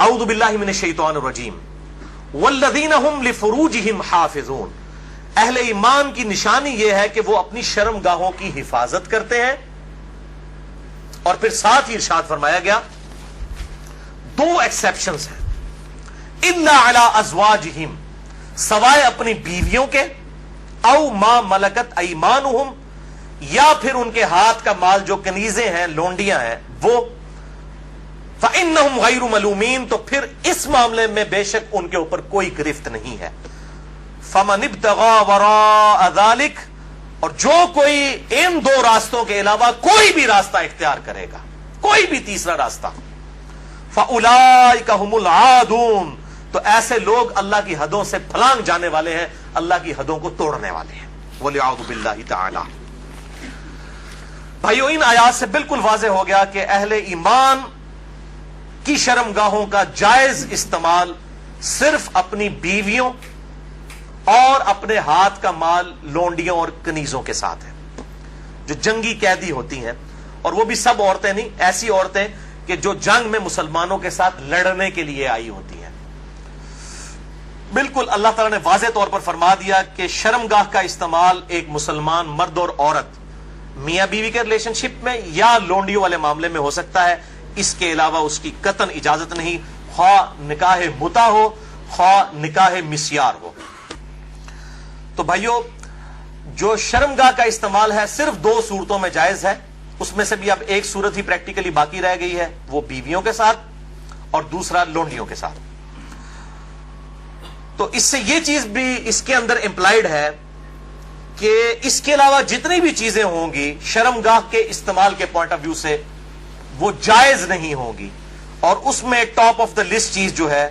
اعوذ باللہ من الشیطان الرجیم والذین هم لفروجہم حافظون. اہل ایمان کی نشانی یہ ہے کہ وہ اپنی شرم گاہوں کی حفاظت کرتے ہیں. اور پھر ساتھ ہی ارشاد فرمایا گیا دو ایکسیپشنز ہیں. الا علی ازواجہم, سوائے اپنی بیویوں کے, او ما ملکت ایمانہم, یا پھر ان کے ہاتھ کا مال جو کنیزیں ہیں, لونڈیاں ہیں, وہ فإنہم غیر ملومین, تو پھر اس معاملے میں بے شک ان کے اوپر کوئی گرفت نہیں ہے. فمن ابتغى وراء ذلك, اور جو کوئی ان دو راستوں کے علاوہ کوئی بھی راستہ اختیار کرے گا, کوئی بھی تیسرا راستہ, فأولئک هم العادون, تو ایسے لوگ اللہ کی حدوں سے پھلانگ جانے والے ہیں, اللہ کی حدوں کو توڑنے والے ہیں. وَلِعَوْذُ بِاللَّهِ تَعَالَى. بھائیو, ان آیات سے بالکل واضح ہو گیا کہ اہل ایمان کی شرمگاہوں کا جائز استعمال صرف اپنی بیویوں اور اپنے ہاتھ کا مال لونڈیوں اور کنیزوں کے ساتھ ہے, جو جنگی قیدی ہوتی ہیں. اور وہ بھی سب عورتیں نہیں, ایسی عورتیں کہ جو جنگ میں مسلمانوں کے ساتھ لڑنے کے لیے آئی ہوتی ہیں. بالکل اللہ تعالیٰ نے واضح طور پر فرما دیا کہ شرمگاہ کا استعمال ایک مسلمان مرد اور عورت میاں بیوی کے ریلیشن شپ میں یا لونڈیوں والے معاملے میں ہو سکتا ہے. اس کے علاوہ اس کی قطعاً اجازت نہیں, خواہ نکاح متع ہو خواہ نکاح مسیار ہو. تو بھائیو, جو شرمگاہ کا استعمال ہے صرف دو صورتوں میں جائز ہے. اس میں سے بھی اب ایک صورت ہی پریکٹیکلی باقی رہ گئی ہے, وہ بیویوں کے ساتھ, اور دوسرا لونڈیوں کے ساتھ. تو اس سے یہ چیز بھی اس کے اندر امپلائیڈ ہے کہ اس کے علاوہ جتنی بھی چیزیں ہوں گی شرمگاہ کے استعمال کے پوائنٹ آف ویو سے وہ جائز نہیں ہوں گی. اور اس میں ٹاپ آف دا لسٹ چیز جو ہے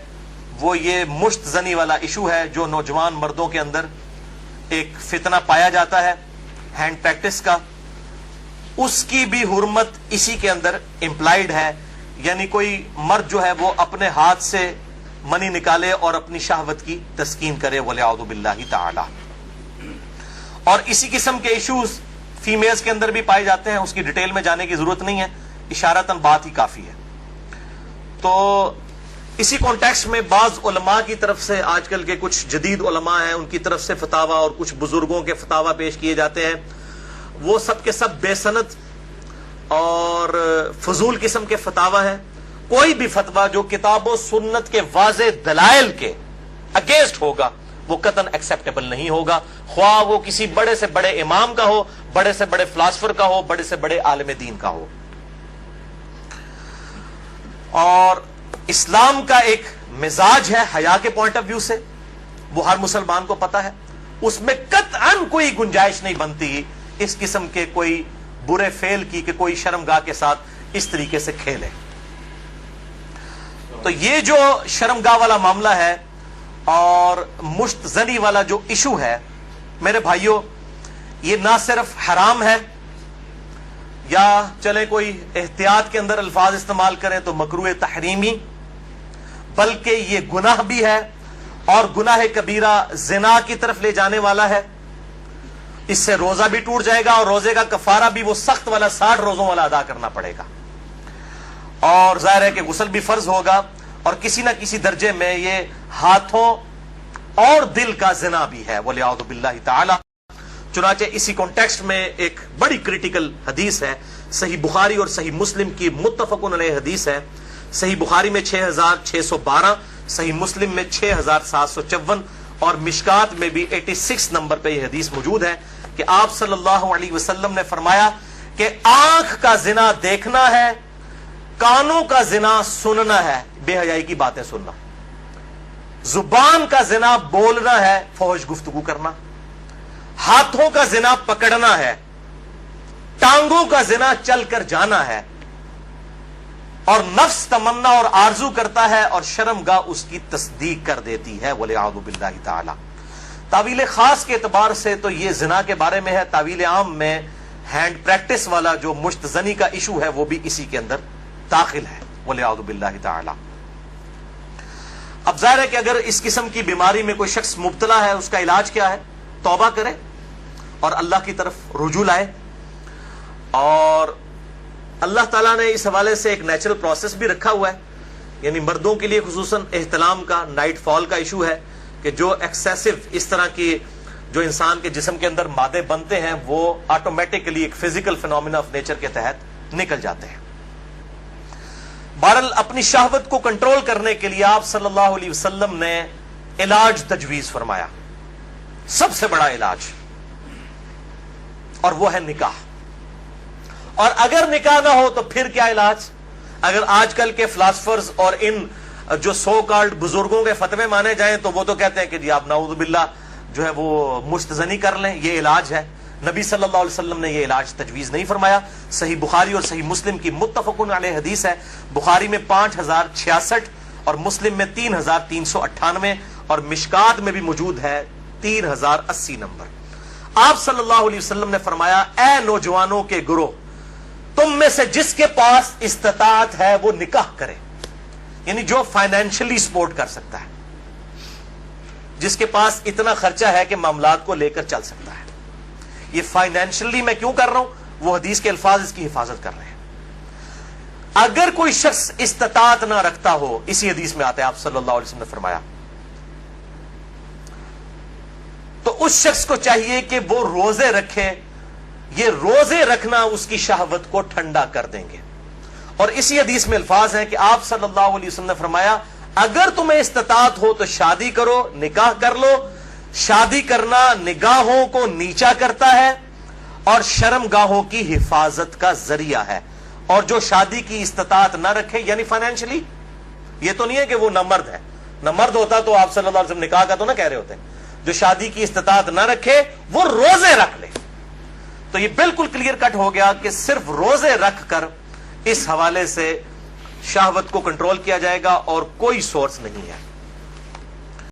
وہ یہ مشت زنی والا ایشو ہے, جو نوجوان مردوں کے اندر ایک فتنہ پایا جاتا ہے ہینڈ پریکٹس کا. اس کی بھی حرمت اسی کے اندر امپلائیڈ ہے. یعنی کوئی مرد جو ہے وہ اپنے ہاتھ سے منی نکالے اور اپنی شہوت کی تسکین کرے, وَلِعَوْذُ بِاللَّهِ تَعَالَى. اور اسی قسم کے ایشوز فیمیلز کے اندر بھی پائے جاتے ہیں. اس کی ڈیٹیل میں جانے کی ضرورت نہیں ہے, اشارتاً بات ہی کافی ہے. تو اسی کانٹیکسٹ میں بعض علماء کی طرف سے, آج کل کے کچھ جدید علماء ہیں, ان کی طرف سے فتاوی اور کچھ بزرگوں کے فتاوی پیش کیے جاتے ہیں. وہ سب کے سب بے سند اور فضول قسم کے فتاوی ہیں. کوئی بھی فتویٰ جو کتاب و سنت کے واضح دلائل کے اگینسٹ ہوگا وہ قطعاً ایکسیپٹیبل نہیں ہوگا, خواہ وہ کسی بڑے سے بڑے امام کا ہو, بڑے سے بڑے فلاسفر کا ہو, بڑے سے بڑے عالم دین کا ہو. اور اسلام کا ایک مزاج ہے حیا کے پوائنٹ آف ویو سے, وہ ہر مسلمان کو پتا ہے. اس میں قطعاً کوئی گنجائش نہیں بنتی اس قسم کے کوئی برے فعل کی کہ کوئی شرمگاہ کے ساتھ اس طریقے سے کھیلے. تو یہ جو شرمگاہ والا معاملہ ہے اور مشت زنی والا جو ایشو ہے میرے بھائیوں, یہ نہ صرف حرام ہے یا چلے کوئی احتیاط کے اندر الفاظ استعمال کریں تو مکروہ تحریمی, بلکہ یہ گناہ بھی ہے اور گناہ کبیرہ زنا کی طرف لے جانے والا ہے. اس سے روزہ بھی ٹوٹ جائے گا اور روزے کا کفارہ بھی وہ سخت والا 60 روزوں والا ادا کرنا پڑے گا. اور ظاہر ہے کہ غسل بھی فرض ہوگا, اور کسی نہ کسی درجے میں یہ ہاتھوں اور دل کا زنا بھی ہے, وَلِعَوْذُ بِاللَّهِ تَعَالَى. چنانچہ اسی کانٹیکسٹ میں ایک بڑی کریٹیکل حدیث ہے, صحیح بخاری اور صحیح مسلم کی متفقن علیہ حدیث ہے. صحیح بخاری میں 6612, صحیح مسلم میں 6754 اور مشکات میں بھی 86 نمبر پہ یہ حدیث موجود ہے کہ آپ صلی اللہ علیہ وسلم نے فرمایا کہ آنکھ کا زنا دیکھنا ہے, کانوں کا زنا سننا ہے, بے حیائی کی باتیں سننا. زبان کا زنا بولنا ہے, فحش گفتگو کرنا. ہاتھوں کا زنا پکڑنا ہے, ٹانگوں کا زنا چل کر جانا ہے. اور نفس تمنا اور آرزو کرتا ہے اور شرمگاہ اس کی تصدیق کر دیتی ہے, وَلِعَوْذُ بِاللَّهِ تَعَالَى. تعویل خاص کے اعتبار سے تو یہ زنا کے بارے میں ہے, تعویل عام میں ہینڈ پریکٹس والا جو مشت زنی کا ایشو ہے وہ بھی اسی کے اندر داخل ہے, وَلِعَوْذُ بِاللَّهِ تَعَالَى. اب ظاہر ہے کہ اگر اس قسم کی بیماری میں کوئی شخص مبتلا ہے, اس کا علاج کیا ہے؟ توبہ کرے اور اللہ کی طرف رجوع لائے. اور اللہ تعالیٰ نے اس حوالے سے ایک نیچرل پروسیس بھی رکھا ہوا ہے یعنی مردوں کے لیے خصوصاً احتلام کا، نائٹ فال کا ایشو ہے کہ جو ایکسیسو اس طرح کی جو انسان کے جسم کے اندر مادے بنتے ہیں وہ آٹومیٹکلی ایک فزیکل فینومینا آف نیچر کے تحت نکل جاتے ہیں۔ بہرحال اپنی شہوت کو کنٹرول کرنے کے لیے آپ صلی اللہ علیہ وسلم نے علاج تجویز فرمایا، سب سے بڑا علاج، اور وہ ہے نکاح۔ اور اگر نکاح نہ ہو تو پھر کیا علاج؟ اگر آج کل کے فلاسفرز اور ان جو سو کالڈ بزرگوں کے فتوے مانے جائیں تو وہ تو کہتے ہیں کہ جی آپ نعوذ باللہ جو ہے وہ مستزنی کر لیں، یہ علاج ہے۔ نبی صلی اللہ علیہ وسلم نے یہ علاج تجویز نہیں فرمایا۔ صحیح بخاری اور صحیح مسلم کی متفقن علیہ حدیث ہے، بخاری میں 5066 اور مسلم میں 3398 اور مشکات میں بھی موجود ہے 3080 نمبر۔ آپ صلی اللہ علیہ وسلم نے فرمایا، اے نوجوانوں کے گروہ، تم میں سے جس کے پاس استطاعت ہے وہ نکاح کرے، یعنی جو فائنینشلی سپورٹ کر سکتا ہے، جس کے پاس اتنا خرچہ ہے کہ معاملات کو لے کر چل سکتا ہے۔ یہ فائنینشلی میں کیوں کر رہا ہوں؟ وہ حدیث کے الفاظ اس کی حفاظت کر رہے ہیں۔ اگر کوئی شخص استطاعت نہ رکھتا ہو، اسی حدیث میں آتا ہے، آپ صلی اللہ علیہ وسلم نے فرمایا، تو اس شخص کو چاہیے کہ وہ روزے رکھے۔ یہ روزے رکھنا اس کی شہوت کو ٹھنڈا کر دیں گے۔ اور اسی حدیث میں الفاظ ہیں کہ آپ صلی اللہ علیہ وسلم نے فرمایا، اگر تمہیں استطاعت ہو تو شادی کرو، نکاح کر لو۔ شادی کرنا نگاہوں کو نیچا کرتا ہے اور شرم گاہوں کی حفاظت کا ذریعہ ہے۔ اور جو شادی کی استطاعت نہ رکھے، یعنی فائنینشلی، یہ تو نہیں ہے کہ وہ نہ مرد ہے، نہ مرد ہوتا تو آپ صلی اللہ علیہ وسلم نکاح کا تو نہ کہہ رہے ہوتے۔ جو شادی کی استطاعت نہ رکھے وہ روزے رکھ لے۔ تو یہ بالکل کلیئر کٹ ہو گیا کہ صرف روزے رکھ کر اس حوالے سے شہوت کو کنٹرول کیا جائے گا اور کوئی سورس نہیں ہے۔